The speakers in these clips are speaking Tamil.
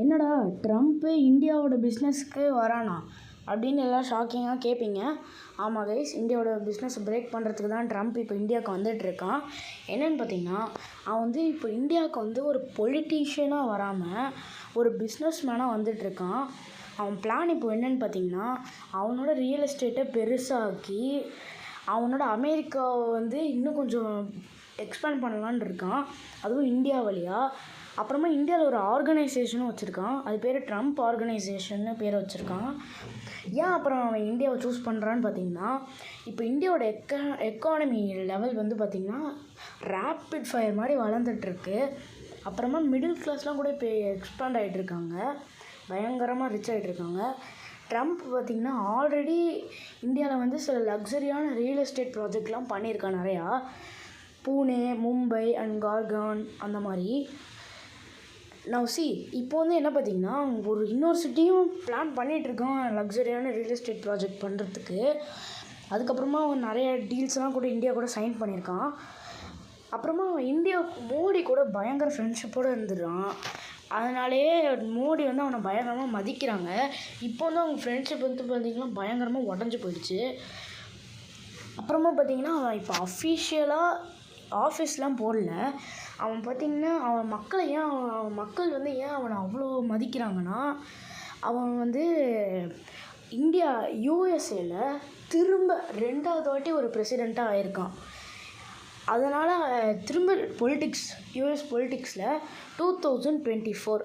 என்னடா ட்ரம்ப்பு இந்தியாவோட பிஸ்னஸ்க்கு வரானா அப்படின்னு எல்லாம் ஷாக்கிங்காக கேட்பீங்க. ஆமாம் கைஸ், இந்தியாவோட பிஸ்னஸ் பிரேக் பண்ணுறதுக்கு தான் ட்ரம்ப் இப்போ இந்தியாவுக்கு வந்துட்டுருக்கான். என்னென்னு பார்த்தீங்கன்னா, அவன் வந்து இப்போ இந்தியாவுக்கு வந்து ஒரு பொலிட்டீஷியனாக வராமல் ஒரு பிஸ்னஸ் மேனாக வந்துட்டுருக்கான். அவன் பிளான் இப்போ என்னென்னு பார்த்தீங்கன்னா, அவனோட ரியல் எஸ்டேட்டை பெருசாக்கி அவனோட அமெரிக்காவை வந்து இன்னும் கொஞ்சம் எக்ஸ்பேண்ட் பண்ணலான்னு இருக்கான், அதுவும் இந்தியா வழியாக. அப்புறமா இந்தியாவில் ஒரு ஆர்கனைசேஷனும் வச்சுருக்கான், அது பேர் ட்ரம்ப் ஆர்கனைசேஷன்னு பேர் வச்சுருக்கான். ஏன் அப்புறம் அவன் இந்தியாவை சூஸ் பண்ணுறான்னு பார்த்தீங்கன்னா, இப்போ இந்தியாவோட எக்கானமி லெவல் வந்து பார்த்திங்கன்னா ரேப்பிட் ஃபயர் மாதிரி வளர்ந்துட்டுருக்கு. அப்புறமா மிடில் கிளாஸ்லாம் கூட இப்போ எக்ஸ்பேண்ட் ஆகிட்ருக்காங்க, பயங்கரமாக ரிச் ஆகிட்ருக்காங்க. ட்ரம்ப் பார்த்திங்கன்னா ஆல்ரெடி இந்தியாவில் வந்து சில லக்ஸரியான ரியல் எஸ்டேட் ப்ராஜெக்ட்லாம் பண்ணியிருக்கான் நிறையா. பூனே, மும்பை அண்ட் கார்கான் அந்த மாதிரி. இப்போ வந்து என்ன பார்த்திங்கன்னா, ஒரு இன்னொரு சிட்டியும் பிளான் பண்ணிகிட்ருக்கான் லக்ஸரியான ரியல் எஸ்டேட் ப்ராஜெக்ட் பண்ணுறதுக்கு. அதுக்கப்புறமா அவன் நிறைய டீல்ஸ்லாம் கூட இந்தியா கூட சைன் பண்ணியிருக்கான். அப்புறமா இந்தியா மோடி கூட பயங்கர ஃப்ரெண்ட்ஷிப்போடு இருந்துடுறான். அதனாலேயே மோடி வந்து அவனை பயங்கரமாக மதிக்கிறாங்க. இப்போ வந்து அவங்க ஃப்ரெண்ட்ஷிப் வந்து பார்த்திங்கன்னா பயங்கரமாக உடஞ்சி போயிடுச்சு. அப்புறமா பார்த்திங்கன்னா அவன் இப்போ அஃபிஷியலாக ஆஃபீஸ்லாம் போடல. அவன் பார்த்திங்கன்னா அவன் மக்கள் வந்து ஏன் அவனை அவ்வளோ மதிக்கிறாங்கன்னா, அவன் வந்து யூஎஸ்ஏல திரும்ப 2வது வாட்டி ஒரு பிரசிடெண்ட்டாக ஆயிருக்கான். அதனால் திரும்ப யூஎஸ் பொலிட்டிக்ஸில் 2024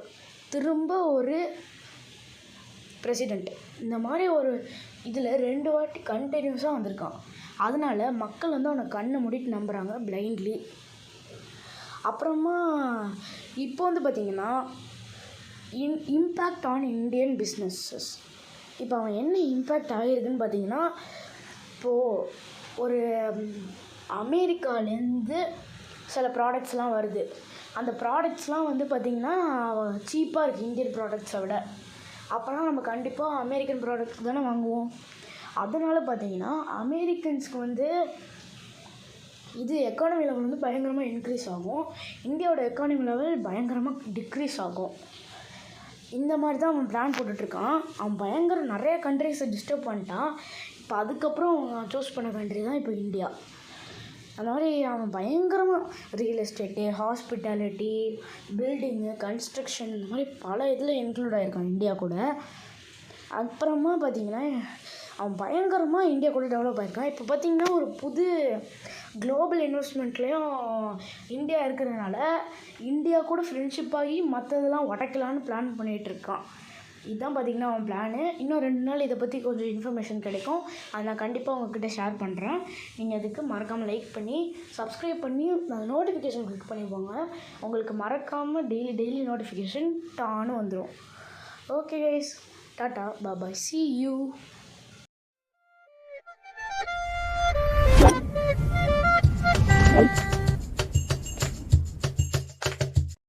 திரும்ப ஒரு பிரசிடெண்ட் இந்த மாதிரி ஒரு இதில் 2 வாட்டி கண்டினியூஸாக வந்திருக்கான். அதனால் மக்கள் வந்து அவனை கண்ணை மூடிட்டு நம்புகிறாங்க பிளைண்ட்லி. அப்புறமா இப்போ வந்து பார்த்திங்கன்னா இம்பேக்ட் ஆன் இந்தியன் பிஸ்னஸஸ். இப்போ அவன் என்ன இம்பேக்ட் ஆகிருக்குன்னு பார்த்திங்கன்னா, இப்போது ஒரு அமெரிக்காலேருந்து சில ப்ராடக்ட்ஸ்லாம் வருது. அந்த ப்ராடக்ட்ஸ்லாம் வந்து பார்த்திங்கன்னா சீப்பாக இருக்குது இந்தியன் ப்ராடக்ட்ஸை விட. அப்போனா நம்ம கண்டிப்பாக அமெரிக்கன் ப்ராடக்ட்ஸ் தானே வாங்குவோம். அதனால் பார்த்திங்கன்னா அமெரிக்கன்ஸ்க்கு வந்து இது எக்கானமி லெவல் வந்து பயங்கரமாக இன்க்ரீஸ் ஆகும், இந்தியாவோட எக்கானமி லெவல் பயங்கரமாக டிக்ரீஸ் ஆகும். இந்த மாதிரி தான் அவன் பிளான் போட்டுட்ருக்கான். அவன் நிறைய கண்ட்ரிஸை டிஸ்டர்ப் பண்ணிட்டான். இப்போ அதுக்கப்புறம் அவன் சூஸ் பண்ண கண்ட்ரி தான் இப்போ இந்தியா. அந்த மாதிரி அவன் பயங்கரமாக real estate, hospitality, building, construction இந்த மாதிரி பல இதில் இன்க்ளூட் ஆகிருக்கான் இந்தியா கூட. அப்புறமா பார்த்திங்கன்னா அவன் பயங்கரமாக இந்தியா கூட டெவலப் ஆகிருக்கான். இப்போ பார்த்திங்கன்னா ஒரு புது குளோபல் இன்வெஸ்ட்மெண்ட்லேயும் இந்தியா இருக்கிறதுனால இந்தியா கூட ஃப்ரெண்ட்ஷிப் ஆகி மற்றதெல்லாம் உடைக்கலான்னு பிளான் பண்ணிகிட்ருக்கான். இதுதான் பார்த்திங்கன்னா அவன் பிளானு. இன்னும் 2 நாள் இதை பற்றி கொஞ்சம் இன்ஃபர்மேஷன் கிடைக்கும், அதை நான் கண்டிப்பாக உங்கள்கிட்ட ஷேர் பண்ணுறேன். நீங்கள் அதுக்கு மறக்காமல் லைக் பண்ணி சப்ஸ்கிரைப் பண்ணி நோட்டிஃபிகேஷன் கிளிக் பண்ணிப்போங்க. உங்களுக்கு மறக்காமல் டெய்லி நோட்டிஃபிகேஷன் டான்னு வந்துடும். Okay guys, tata bye, see you. Right.